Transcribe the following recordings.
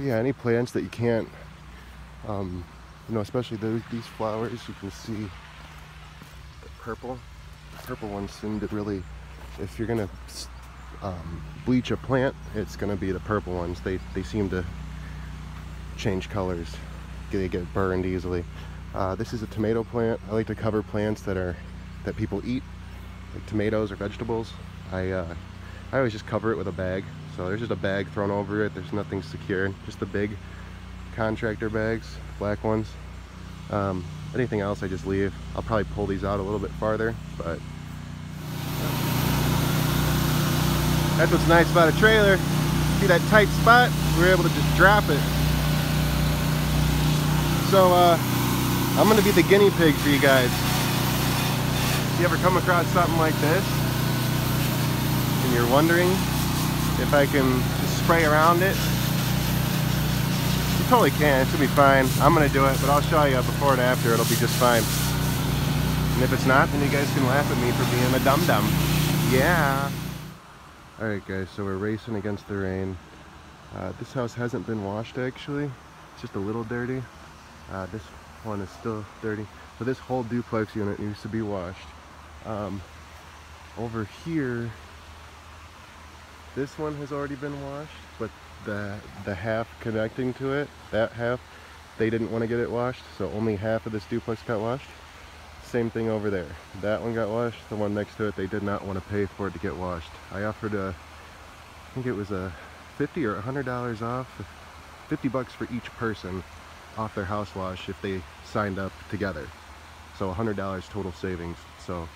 yeah, any plants that you can't, you know, especially these flowers, you can see the purple ones seem to really, if you're gonna bleach a plant, it's gonna be the purple ones. They seem to change colors. They get burned easily. This is a tomato plant. I like to cover plants that people eat, like tomatoes or vegetables. I always just cover it with a bag. So there's just a bag thrown over it. There's nothing secured. Just the big contractor bags, black ones. Anything else I just leave. I'll probably pull these out a little bit farther, but that's what's nice about a trailer. See that tight spot? We're able to just drop it. So I'm gonna be the guinea pig for you guys. If you ever come across something like this and you're wondering if I can just spray around it, you totally can. It should be fine. I'm gonna do it, but I'll show you before and after. It'll be just fine. And if it's not, then you guys can laugh at me for being a dum-dum. Yeah. Alright guys, so we're racing against the rain. This house hasn't been washed actually. It's just a little dirty. This one is still dirty. So this whole duplex unit needs to be washed. Over here, this one has already been washed, but the half connecting to it, that half, they didn't want to get it washed, so only half of this duplex got washed. Same thing over there. That one got washed. The one next to it, they did not want to pay for it to get washed. I offered I think it was a $50 or $100 off, 50 bucks for each person off their house wash if they signed up together. So $100 total savings. So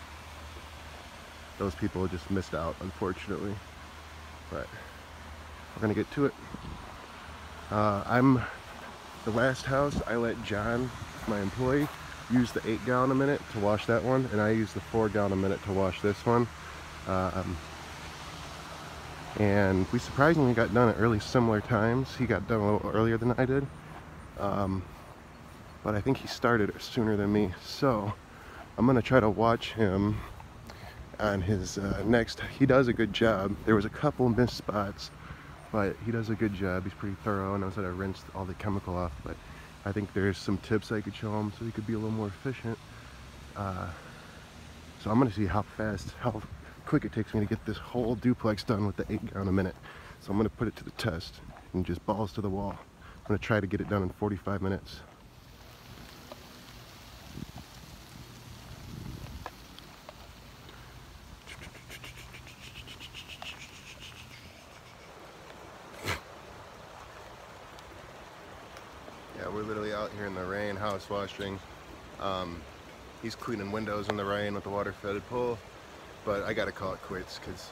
those people just missed out, unfortunately. But we're gonna get to it. The last house, I let John, my employee, use the 8 gallon a minute to wash that one, and I use the 4 gallon a minute to wash this one. And we surprisingly got done at really similar times. He got done a little earlier than I did, but I think he started sooner than me. So I'm gonna try to watch him on his next. He does a good job. There was a couple missed spots, but he does a good job. He's pretty thorough, knows how to rinse all the chemical off. But I think there's some tips I could show him so he could be a little more efficient. So I'm gonna see how quick it takes me to get this whole duplex done with the 8 gallon a minute. So I'm gonna put it to the test and just balls to the wall. I'm gonna try to get it done in 45 minutes. Yeah, we're literally out here in the rain, house washing. He's cleaning windows in the rain with the water-fed pool, but I gotta call it quits because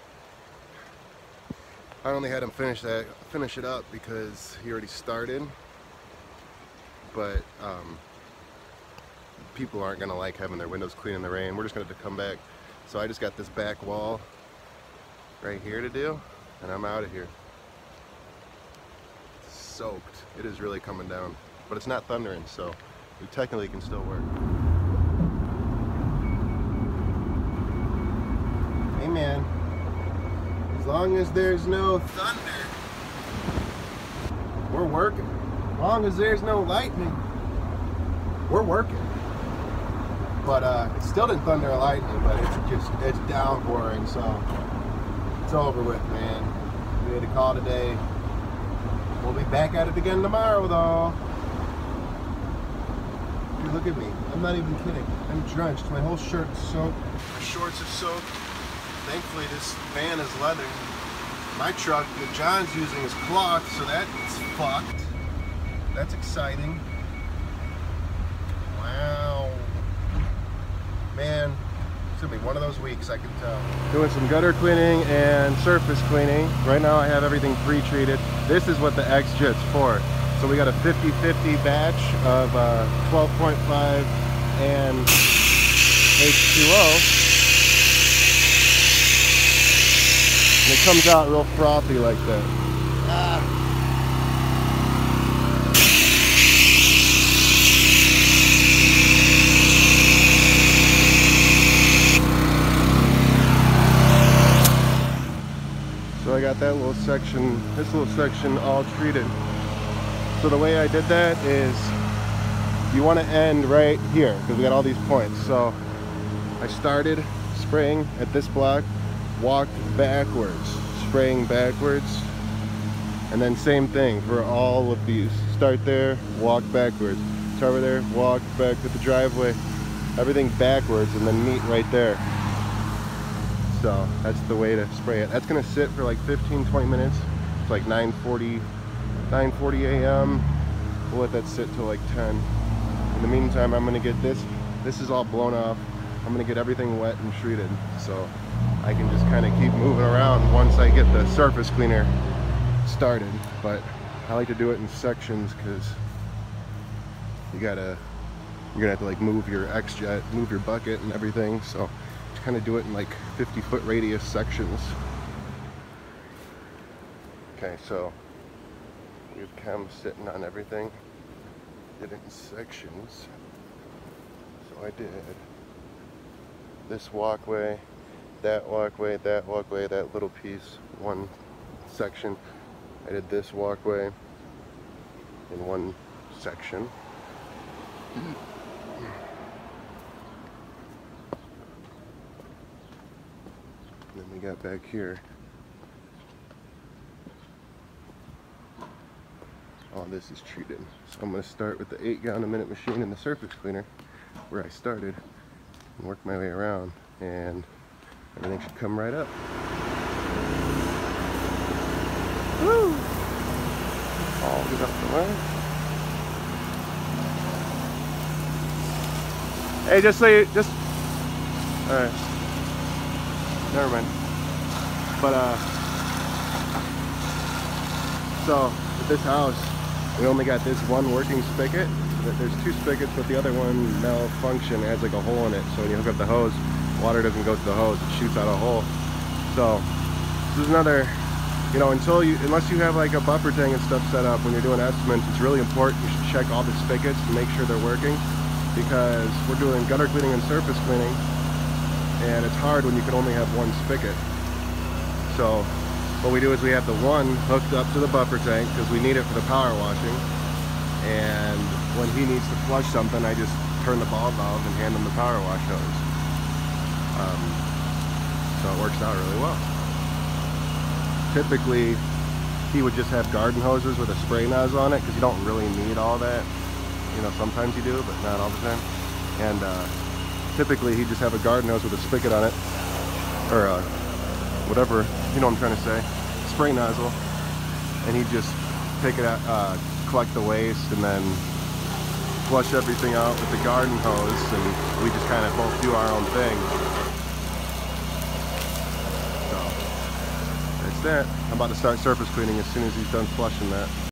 I only had him finish it up because he already started. But people aren't gonna like having their windows clean in the rain. We're just gonna have to come back. So I just got this back wall right here to do, and I'm out of here. It's soaked. It is really coming down, but it's not thundering, so we technically can still work. Hey man, as long as there's no thunder, we're working. As long as there's no lightning, we're working. But it still didn't thunder or lightning, but it's downpouring, so it's over with, man. We had to call today. We'll be back at it again tomorrow, though. Dude, look at me. I'm not even kidding. I'm drenched. My whole shirt is soaked. My shorts are soaked. Thankfully, this van is leather. My truck that John's using is cloth, so that's fucked. That's exciting. Wow. Man, it's gonna be one of those weeks, I can tell. Doing some gutter cleaning and surface cleaning. Right now I have everything pre-treated. This is what the X-Jet's for. So we got a 50-50 batch of 12.5 and H2O. And it comes out real frothy like that. So I got that little section, this little section all treated. So the way I did that is you want to end right here because we got all these points. So I started spraying at this block, walked backwards, spraying backwards, and then same thing for all of these. Start there, walk backwards. Start over there, walk back to the driveway, everything backwards, and then meet right there. So that's the way to spray it. That's gonna sit for like 15-20 minutes. It's like 9:40 a.m. We'll let that sit till like 10. In the meantime, I'm gonna get this is all blown off. I'm gonna get everything wet and treated so I can just kind of keep moving around once I get the surface cleaner started. But I like to do it in sections because you're gonna have to like move your X-jet, move your bucket and everything. So just kind of do it in like 50-foot radius sections. Okay, so we have chem sitting on everything. Did it in sections. So I did this walkway, that walkway, that walkway, that little piece, one section. I did this walkway in one section. Then we got back here. All this is treated. So I'm going to start with the 8-gallon-a-minute machine and the surface cleaner where I started and work my way around, and everything should come right up. Woo! All get up the way. Hey, just so you, alright. Never mind. But, so, at this house, we only got this one working spigot. There's 2 spigots, but the other one malfunctioned. It has like a hole in it, so when you hook up the hose, water doesn't go to the hose, it shoots out a hole. So, this is another, you know, unless you have like a buffer tank and stuff set up when you're doing estimates, it's really important you should check all the spigots to make sure they're working, because we're doing gutter cleaning and surface cleaning, and it's hard when you can only have one spigot. So what we do is we have the one hooked up to the buffer tank because we need it for the power washing, and when he needs to flush something, I just turn the ball valve and hand him the power wash hose. So it works out really well. Typically he would just have garden hoses with a spray nozzle on it because you don't really need all that. You know, sometimes you do, but not all the time. And typically he'd just have a garden hose with a spigot on it, or whatever, you know what I'm trying to say, spray nozzle, and he'd just take it out, collect the waste, and then flush everything out with the garden hose, and we just kind of both do our own thing. So that's that. I'm about to start surface cleaning as soon as he's done flushing that.